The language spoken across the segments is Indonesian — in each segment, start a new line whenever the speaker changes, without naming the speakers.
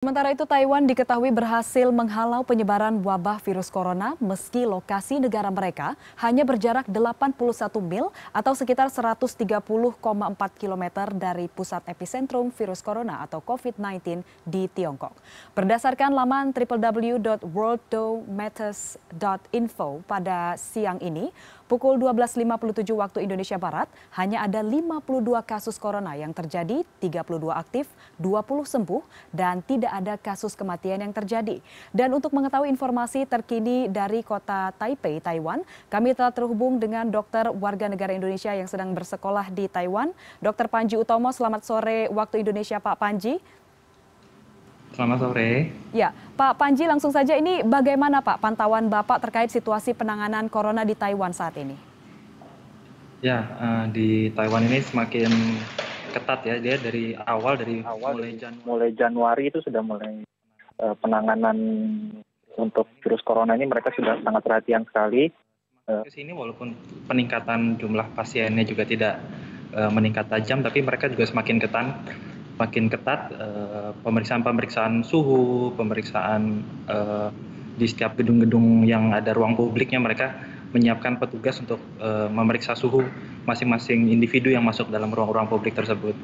Sementara itu, Taiwan diketahui berhasil menghalau penyebaran wabah virus corona meski lokasi negara mereka hanya berjarak 81 mil atau sekitar 130,4 km dari pusat epicentrum virus corona atau COVID-19 di Tiongkok. Berdasarkan laman www.worldometers.info pada siang ini, pukul 12.57 waktu Indonesia Barat, hanya ada 52 kasus corona yang terjadi, 32 aktif, 20 sembuh, dan tidak ada kasus kematian yang terjadi. Dan untuk mengetahui informasi terkini dari kota Taipei, Taiwan, kami telah terhubung dengan dokter warga negara Indonesia yang sedang bersekolah di Taiwan, Dr. Panji Utomo. Selamat sore waktu Indonesia, Pak Panji.
Selamat sore.
Ya, Pak Panji, langsung saja ini bagaimana Pak pantauan Bapak terkait situasi penanganan corona di Taiwan saat ini?
Ya, di Taiwan ini semakin ketat ya, dia dari awal
mulai Januari itu sudah mulai penanganan untuk virus corona ini mereka sudah sangat perhatian sekali.
Ke sini walaupun peningkatan jumlah pasiennya juga tidak meningkat tajam, tapi mereka juga semakin ketat pemeriksaan suhu, pemeriksaan di setiap gedung-gedung yang ada ruang publiknya mereka menyiapkan petugas untuk memeriksa suhu masing-masing individu yang masuk dalam ruang-ruang publik tersebut.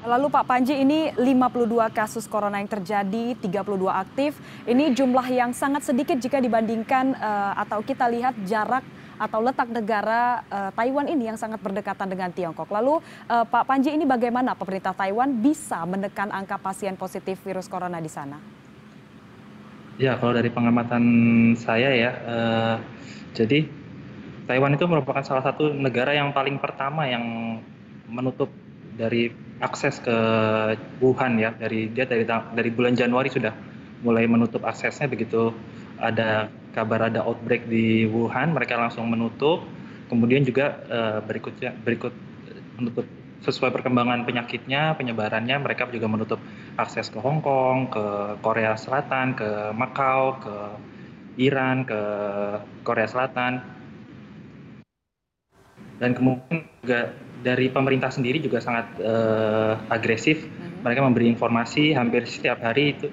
Lalu Pak Panji, ini 52 kasus corona yang terjadi, 32 aktif. Ini jumlah yang sangat sedikit jika dibandingkan atau kita lihat jarak atau letak negara Taiwan ini yang sangat berdekatan dengan Tiongkok. Lalu Pak Panji, ini bagaimana pemerintah Taiwan bisa menekan angka pasien positif virus corona di sana?
Ya, kalau dari pengamatan saya ya, jadi Taiwan itu merupakan salah satu negara yang paling pertama yang menutup dari akses ke Wuhan ya. Dari bulan Januari sudah mulai menutup aksesnya. Begitu ada kabar ada outbreak di Wuhan, mereka langsung menutup. Kemudian juga berikut menutup sesuai perkembangan penyakitnya, penyebarannya, mereka juga menutup akses ke Hong Kong, ke Korea Selatan, ke Makau, ke Iran, ke Korea Selatan. Dan kemudian juga dari pemerintah sendiri juga sangat agresif. Mereka memberi informasi hampir setiap hari itu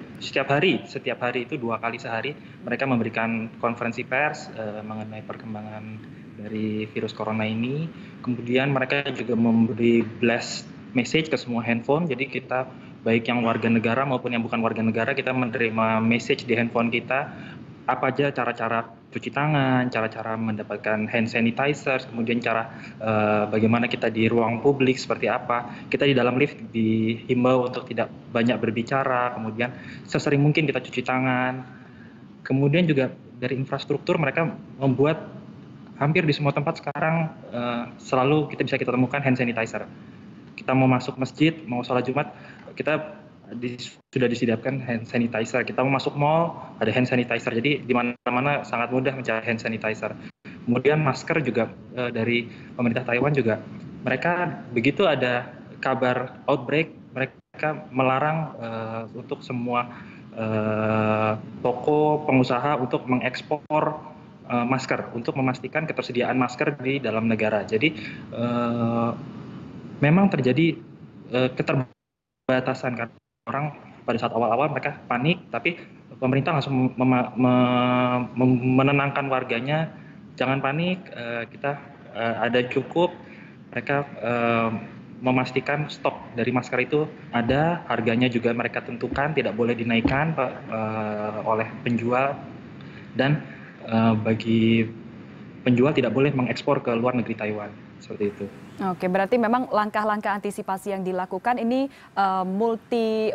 2 kali sehari mereka memberikan konferensi pers mengenai perkembangan dari virus corona ini. Kemudian mereka juga memberi blast message ke semua handphone. Jadi kita baik yang warga negara maupun yang bukan warga negara, kita menerima message di handphone kita apa aja cara-cara cuci tangan, cara-cara mendapatkan hand sanitizer, kemudian cara bagaimana kita di ruang publik seperti apa. Kita di dalam lift dihimbau untuk tidak banyak berbicara, kemudian sesering mungkin kita cuci tangan. Kemudian juga dari infrastruktur mereka membuat hampir di semua tempat sekarang selalu bisa kita temukan hand sanitizer. Kita mau masuk masjid, mau sholat Jumat, kita sudah disediakan hand sanitizer. Kita mau masuk mall, ada hand sanitizer. Jadi di mana-mana sangat mudah mencari hand sanitizer. Kemudian masker juga dari pemerintah Taiwan juga. Mereka begitu ada kabar outbreak, mereka melarang untuk semua toko pengusaha untuk mengekspor masker untuk memastikan ketersediaan masker di dalam negara. Jadi memang terjadi keterbatasan kan. Orang pada saat awal-awal mereka panik, tapi pemerintah langsung menenangkan warganya, jangan panik, kita ada cukup. Mereka memastikan stok dari masker itu ada, harganya juga mereka tentukan, tidak boleh dinaikkan oleh penjual, dan bagi penjual tidak boleh mengekspor ke luar negeri Taiwan, seperti itu.
Oke, berarti memang langkah-langkah antisipasi yang dilakukan ini multi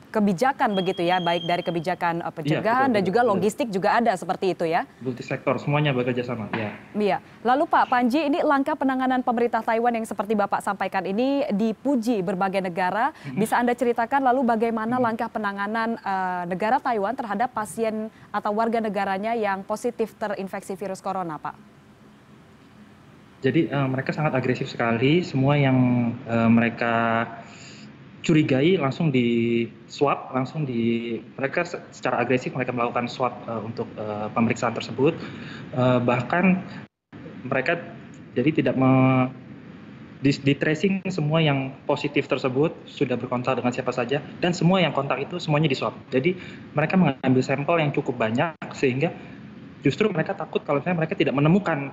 kebijakan begitu ya, baik dari kebijakan pencegahan dan juga logistik juga ada seperti itu ya.
Multisektor, semuanya bekerja sama, ya.
Iya. Lalu Pak Panji, ini langkah penanganan pemerintah Taiwan yang seperti Bapak sampaikan ini dipuji berbagai negara. Bisa Anda ceritakan lalu bagaimana langkah penanganan negara Taiwan terhadap pasien atau warga negaranya yang positif terinfeksi virus corona, Pak?
Jadi mereka sangat agresif sekali. Semua yang mereka curigai langsung di swab, mereka secara agresif mereka melakukan swab untuk pemeriksaan tersebut. Bahkan mereka jadi tidak di tracing semua yang positif tersebut sudah berkontak dengan siapa saja, dan semua yang kontak itu semuanya di swab. Jadi mereka mengambil sampel yang cukup banyak sehingga justru mereka takut kalau misalnya mereka tidak menemukan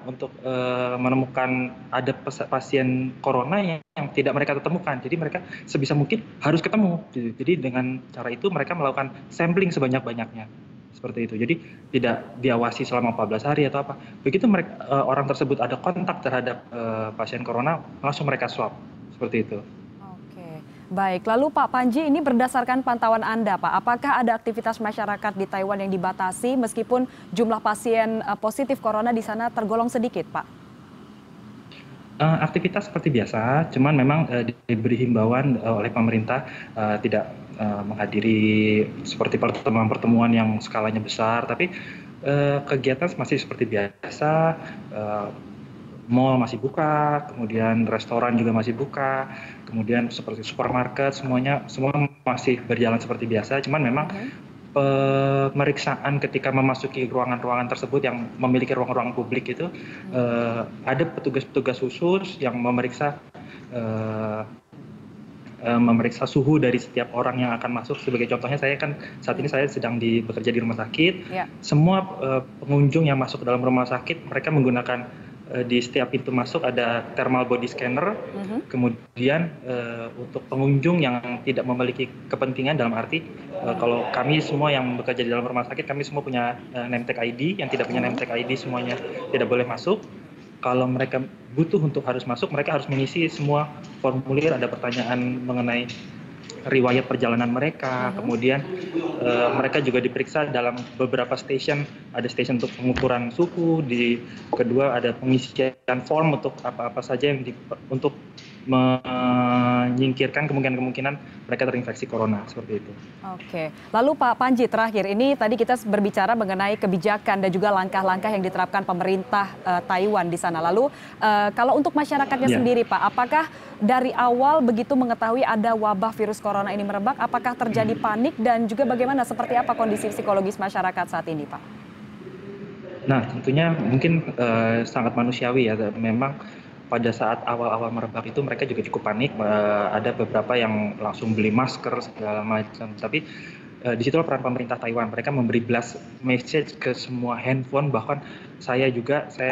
ada pasien corona yang tidak mereka temukan. Jadi mereka sebisa mungkin harus ketemu. Jadi dengan cara itu mereka melakukan sampling sebanyak-banyaknya. Seperti itu. Jadi tidak diawasi selama 14 hari atau apa. Begitu orang tersebut ada kontak terhadap pasien corona, langsung mereka swab. Seperti itu.
Oke, baik. Lalu Pak Panji, ini berdasarkan pantauan Anda, Pak, apakah ada aktivitas masyarakat di Taiwan yang dibatasi meskipun jumlah pasien positif corona di sana tergolong sedikit, Pak?
Aktivitas seperti biasa, cuman memang diberi himbauan oleh pemerintah tidak menghadiri seperti pertemuan-pertemuan yang skalanya besar, tapi kegiatan masih seperti biasa. Mall masih buka, kemudian restoran juga masih buka, kemudian seperti supermarket semua masih berjalan seperti biasa. Cuman memang pemeriksaan ketika memasuki ruangan-ruangan tersebut yang memiliki ruang-ruang publik itu ada petugas-petugas khusus yang memeriksa suhu dari setiap orang yang akan masuk. Sebagai contohnya, saya kan saat ini saya sedang bekerja di rumah sakit. Semua pengunjung yang masuk ke dalam rumah sakit mereka menggunakan di setiap pintu masuk ada thermal body scanner. Kemudian untuk pengunjung yang tidak memiliki kepentingan, dalam arti kalau kami semua yang bekerja di dalam rumah sakit, kami semua punya name tag ID. Yang tidak punya name tag ID semuanya tidak boleh masuk. Kalau mereka butuh untuk harus masuk, mereka harus mengisi semua formulir. Ada pertanyaan mengenai riwayat perjalanan mereka, kemudian mereka juga diperiksa dalam beberapa stasiun. Ada stasiun untuk pengukuran suhu, di kedua ada pengisian form untuk apa-apa saja yang untuk menyingkirkan kemungkinan mereka terinfeksi corona, seperti itu.
Oke, lalu Pak Panji, terakhir ini tadi kita berbicara mengenai kebijakan dan juga langkah-langkah yang diterapkan pemerintah Taiwan di sana. Lalu kalau untuk masyarakatnya sendiri, Pak, apakah dari awal begitu mengetahui ada wabah virus corona ini merebak, apakah terjadi panik dan juga bagaimana, seperti apa kondisi psikologis masyarakat saat ini, Pak?
Nah, tentunya mungkin sangat manusiawi ya. Memang pada saat awal-awal merebak itu mereka juga cukup panik. Ada beberapa yang langsung beli masker segala macam. Tapi di situ peran pemerintah Taiwan. Mereka memberi blast message ke semua handphone. Bahkan saya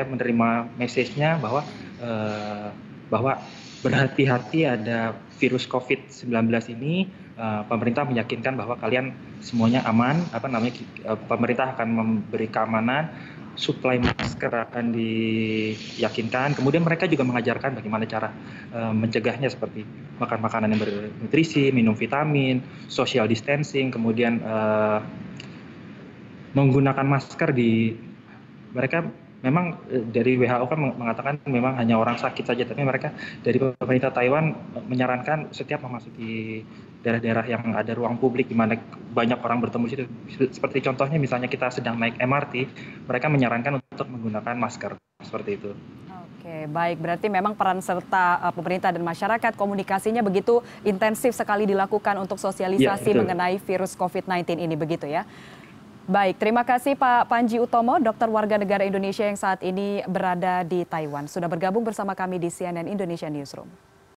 menerima message-nya bahwa berhati-hati ada virus COVID-19 ini. Pemerintah meyakinkan bahwa kalian semuanya aman. Pemerintah akan memberi keamanan. Suplai masker akan diyakinkan. Kemudian mereka juga mengajarkan bagaimana cara mencegahnya, seperti makan makanan yang bernutrisi, minum vitamin, social distancing, kemudian menggunakan masker mereka memang dari WHO kan mengatakan memang hanya orang sakit saja, tapi mereka dari pemerintah Taiwan menyarankan setiap memasuki daerah-daerah yang ada ruang publik di mana banyak orang bertemu di situ. Seperti contohnya misalnya kita sedang naik MRT, mereka menyarankan untuk menggunakan masker, seperti itu.
Oke, baik. Berarti memang peran serta pemerintah dan masyarakat, komunikasinya begitu intensif sekali dilakukan untuk sosialisasi mengenai virus COVID-19 ini, begitu ya? Baik, terima kasih Pak Panji Utomo, dokter warga negara Indonesia yang saat ini berada di Taiwan. Sudah bergabung bersama kami di CNN Indonesia Newsroom.